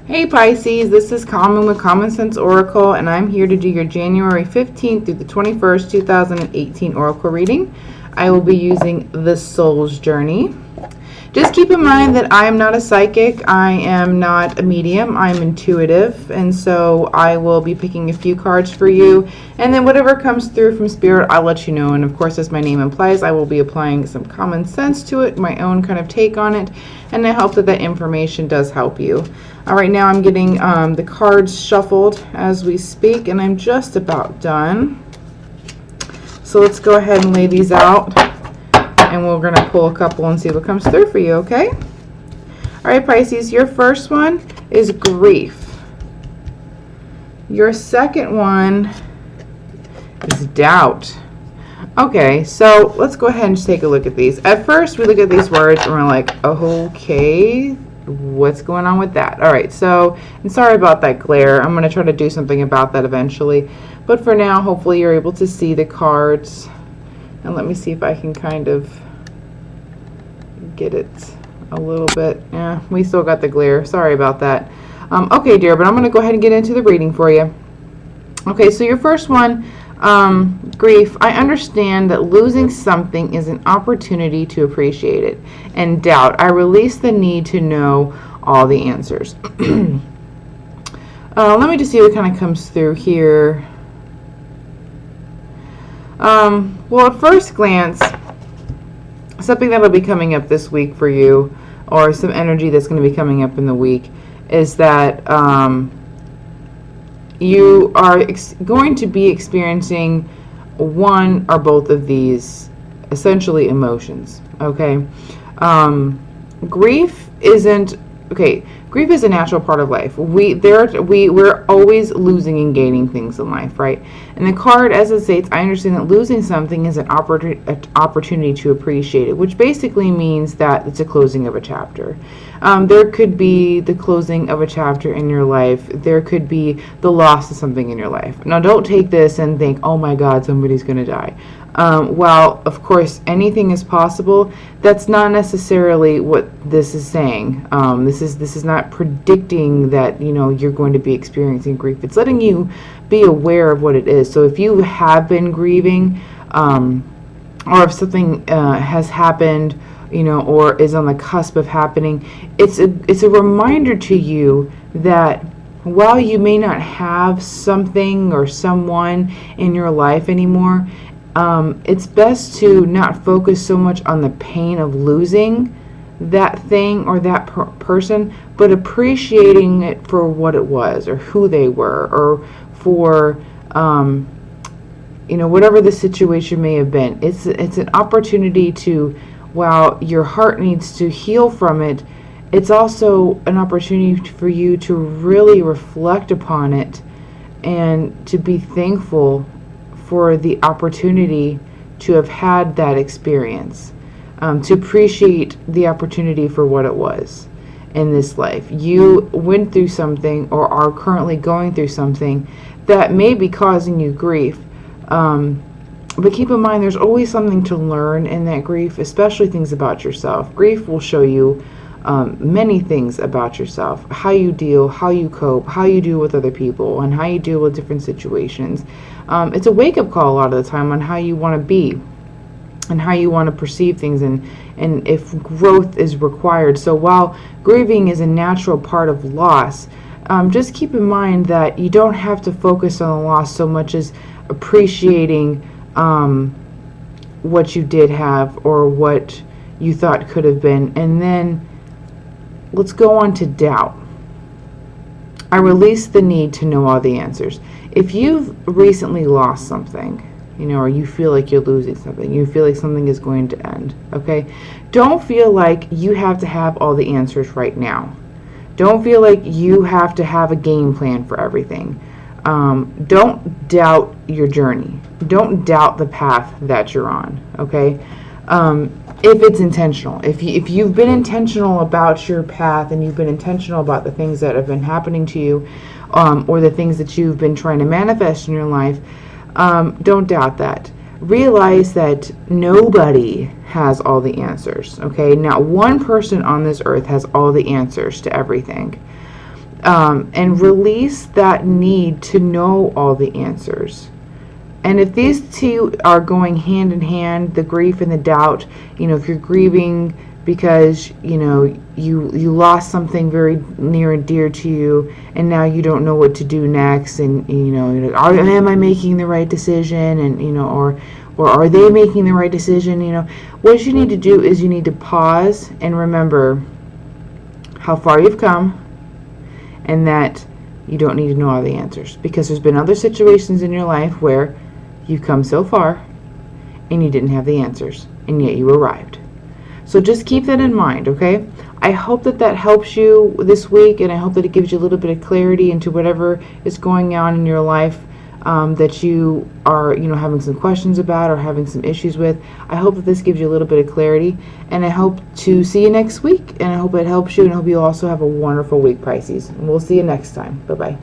Hey Pisces, this is Common with Common Sense Oracle, and I'm here to do your January 15th through the 21st, 2018 Oracle reading. I will be using the Soul's Journey. Just keep in mind that I am not a psychic, I am not a medium, I'm intuitive, and so I will be picking a few cards for you, and then whatever comes through from Spirit, I'll let you know. And of course, as my name implies, I will be applying some common sense to it, my own kind of take on it, and I hope that that information does help you. All right, now I'm getting the cards shuffled as we speak, and I'm just about done. So let's go ahead and lay these out. And we're going to pull a couple and see what comes through for you, okay? All right, Pisces, your first one is grief. Your second one is doubt. Okay, so let's go ahead and just take a look at these. At first, we look at these words and we're like, okay, what's going on with that? All right, so, and sorry about that glare. I'm going to try to do something about that eventually. But for now, hopefully you're able to see the cards. And let me see if I can kind of get it a little bit. Yeah, we still got the glare. Sorry about that. Okay, dear, but I'm going to go ahead and get into the reading for you. Okay, so your first one, grief. I understand that losing something is an opportunity to appreciate it. And doubt. I release the need to know all the answers. Let me just see what kind of comes through here. Well, at first glance, something that'll be coming up this week for you, or some energy that's going to be coming up in the week, is that you are going to be experiencing one or both of these, essentially, emotions. Okay, grief isn't okay. Grief is a natural part of life. We're always losing and gaining things in life, right? And the card, as it states, I understand that losing something is an opportunity to appreciate it, which basically means that it's a closing of a chapter. There could be the closing of a chapter in your life. There could be the loss of something in your life. Now, don't take this and think, oh my God, somebody's going to die. While, of course, anything is possible, that's not necessarily what this is saying. This is not predicting that, you know, you're going to be experiencing grief. It's letting you be aware of what it is. So if you have been grieving, or if something has happened, you know, or is on the cusp of happening, it's a reminder to you that while you may not have something or someone in your life anymore, it's best to not focus so much on the pain of losing that thing or that person, but appreciating it for what it was, or who they were, or for you know, whatever the situation may have been. It's an opportunity to, while your heart needs to heal from it, it's also an opportunity for you to really reflect upon it and to be thankful for the opportunity to have had that experience, to appreciate the opportunity for what it was in this life. You went through something, or are currently going through something that may be causing you grief, but keep in mind there's always something to learn in that grief, especially things about yourself. Grief will show you many things about yourself, how you deal, how you cope, how you deal with other people, and how you deal with different situations. It's a wake-up call a lot of the time on how you want to be and how you want to perceive things, and if growth is required. So while grieving is a natural part of loss, just keep in mind that you don't have to focus on the loss so much as appreciating what you did have, or what you thought could have been. And then let's go on to doubt. I release the need to know all the answers. If you've recently lost something, you know, or you feel like you're losing something, you feel like something is going to end, okay? Don't feel like you have to have all the answers right now. Don't feel like you have to have a game plan for everything. Don't doubt your journey. Don't doubt the path that you're on, okay? If it's intentional, if you've been intentional about your path, and you've been intentional about the things that have been happening to you, or the things that you've been trying to manifest in your life, don't doubt that. Realize that nobody has all the answers, okay? Not one person on this earth has all the answers to everything. and release that need to know all the answers. And if these two are going hand in hand, the grief and the doubt, if you're grieving because, you lost something very near and dear to you, and now you don't know what to do next, and, you're like, am I making the right decision? And, or are they making the right decision? What you need to do is you need to pause and remember how far you've come, and that you don't need to know all the answers, because there's been other situations in your life where you've come so far and you didn't have the answers, and yet you arrived. So just keep that in mind, okay? I hope that helps you this week, and I hope that it gives you a little bit of clarity into whatever is going on in your life that you are, having some questions about or having some issues with. I hope that this gives you a little bit of clarity, and I hope to see you next week, and I hope it helps you, and I hope you also have a wonderful week, Pisces. And we'll see you next time. Bye-bye.